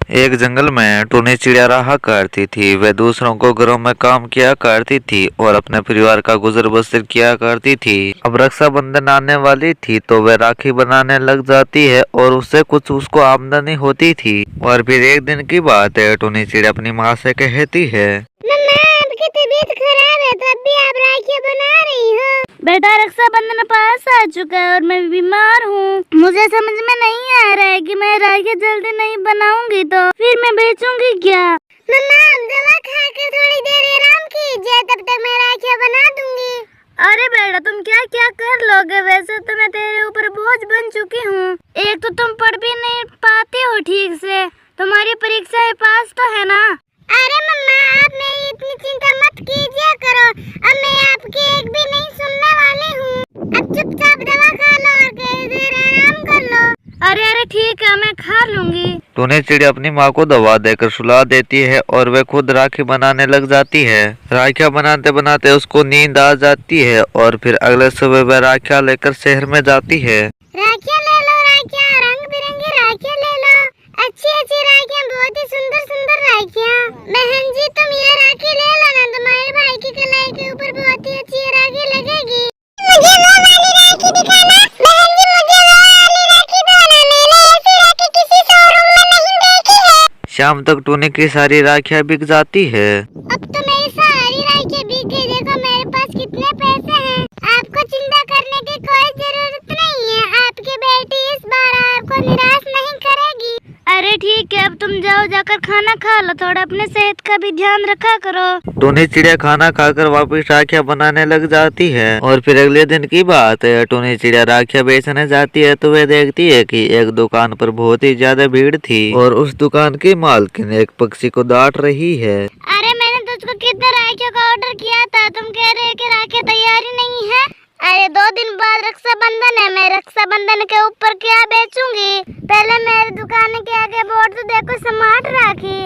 एक जंगल में टूनी चिड़िया रहा करती थी। वह दूसरों को घरों में काम किया करती थी और अपने परिवार का गुजर बसर किया करती थी। अब रक्षाबंधन आने वाली थी तो वह राखी बनाने लग जाती है और उससे कुछ उसको आमदनी होती थी। और फिर एक दिन की बात है, टूनी चिड़िया अपनी माँ से कहती है, मम्मा आपकी तबीयत खराब है तब भी आप राखी बना रही हो। बेटा रक्षाबंधन पास आ चुका है और मैं बीमार हूँ। मुझे समझ में नहीं आ रहा है कि मैं राखी जल्दी नहीं बनाऊंगी तो फिर मैं बेचूंगी क्या। मम्मा आप दवा खाकर थोड़ी देर आराम कीजिए, तब तक मैं राखी बना दूंगी। अरे बेटा तुम क्या क्या कर लोगे, वैसे तो मैं तेरे ऊपर बोझ बन चुकी हूँ। एक तो तुम पढ़ भी नहीं पाती हो ठीक से, तुम्हारी परीक्षा पास तो है ना। अरे मम्मा आप मेरी इतनी चिंता मत कीजिए करो, अब मैं आपकी एक भी नहीं सुनने वाली हूँ। अब चुपचाप दवा खा लो और कई देर आराम कर लो। अरे ठीक है मैं खा लूंगी। टूनी चिड़िया अपनी माँ को दवा देकर सुला देती है और वह खुद राखी बनाने लग जाती है। राखियाँ बनाते बनाते उसको नींद आ जाती है और फिर अगले सुबह वह राखियाँ लेकर शहर में जाती है। राखियाँ ले लो, राखियाँ रंग बिरंगी राखियाँ ले लो, अच्छी अच्छी राखियाँ, बहुत ही सुंदर सुंदर राखियाँ। बहन जी तुम ये राखी ले लो ना, तुम्हारे भाई की कलाई के ऊपर बहुत ही अच्छी राखी लगेगी। मुझे वो वाली राखी दिखाना बहन जी, मुझे वो वाली राखी दो ना, मैंने ऐसी राखी किसी शोरूम में नहीं देखी है। शाम तक टूनी की सारी राखियाँ बिक जाती है। अब तो मेरी सारी राखियाँ बिक गई, देखो मेरे पास कितने पैसे हैं। आपको चिंता करने की कोई जरूरत नहीं है, आपकी बेटी इस बार आपको निराश नहीं करेगी। अरे ठीक है अब तुम जाओ, जाकर खाना खा लो, थोड़ा अपने सेहत का भी ध्यान रखा करो। टूनी चिड़िया खाना खाकर वापस राखियाँ बनाने लग जाती है। और फिर अगले दिन की बात है, टूनी चिड़िया राखियाँ बेचने जाती है तो वह देखती है कि एक दुकान पर बहुत ही ज्यादा भीड़ थी और उस दुकान की मालकिन एक पक्षी को डांट रही है। अरे मैंने तुझको कितने राखियों का ऑर्डर किया था, तुम कह रहे कि राखी तैयारी नहीं है। अरे 2 दिन बाद रक्षाबंधन है, मैं रक्षाबंधन के ऊपर क्या बेचूंगी। पहले मेरी दुकान के आगे बोर्ड तो देखो स्मार्ट राखी,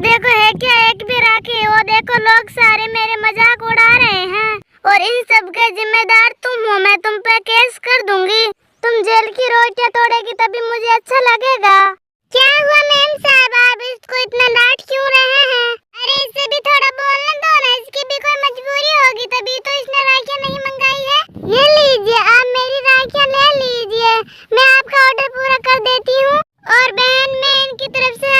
देखो है क्या एक भी राखी। वो देखो लोग सारे मेरे मजाक उड़ा रहे हैं और इन सब के जिम्मेदार तुम हो, मैं तुम पे केस कर दूंगी। तुम जेल की रोटियां तोड़ेगी तभी मुझे अच्छा लगेगा। क्या हुआ मैम साहब, आप इसको इतना डांट क्यों रहे हैं। अरे इसे भी थोड़ा बोलने दो ना, इसकी भी कोई मजबूरी होगी तभी तो इसने राखियाँ नहीं मंगाई है। ये लीजिए आप मेरी राखियाँ ले लीजिए, मैं आपका ऑर्डर पूरा कर देती हूँ। और बहन मैं इनकी तरफ से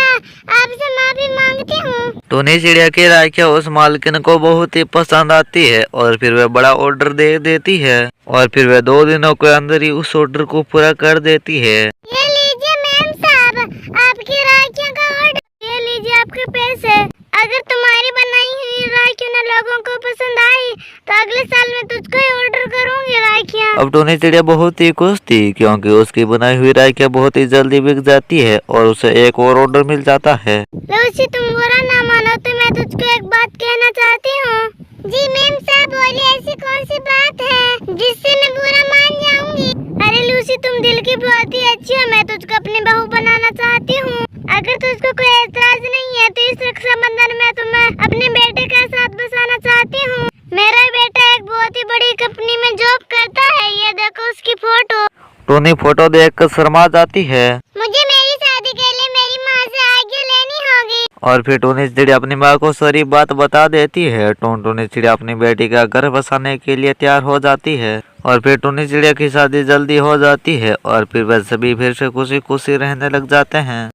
आपसे माफी मांगती हूँ। टूनी चिड़िया की राखियाँ उस मालकिन को बहुत ही पसंद आती है और फिर वह बड़ा ऑर्डर दे देती है और फिर वह 2 दिनों के अंदर ही उस ऑर्डर को पूरा कर देती है। ये लीजिए मैम साहब आपकी राखियों का ऑर्डर, ये लीजिए आपके पैसे। अगर तुम्हारी बनाई हुई राखियों ने लोगों को पसंद आई तो अगले साल मैं तुझको ही ऑर्डर करूंगी राखियाँ। अब टूनी चिड़िया बहुत ही खुश थी क्योंकि उसकी बनाई हुई राखियाँ बहुत ही जल्दी बिक जाती है और उसे एक और ऑर्डर मिल जाता है। लूसी तुम बुरा ना मानो तो मैं तुझको एक बात कहना चाहती हूँ। जी मैम साहब बोलिए, ऐसी कौन सी बात है जिससे मैं बुरा मान जाऊंगी। अरे लूसी तुम दिल की बहुत ही अच्छी हो, मैं तुझको अपनी बहू बनाना चाहती हूँ। अगर तुझको कोई एतराज नहीं है तो इस रक्षाबंधन में तुम्हें अपने बेटे का साथ बसाना चाहती हूँ। मेरा बेटा एक बहुत ही बड़ी कंपनी में जॉब करता है, ये देखो उसकी फोटो। टूनी फोटो देखकर शर्मा जाती है। मुझे मेरी शादी के लिए मेरी माँ से आज्ञा लेनी होगी। और फिर टूनी चिड़िया अपनी माँ को सारी बात बता देती है। टूनी चिड़िया अपनी बेटी का घर बसाने के लिए तैयार हो जाती है और फिर टूनी चिड़िया की शादी जल्दी हो जाती है और फिर वह सभी फिर से खुशी खुशी रहने लग जाते हैं।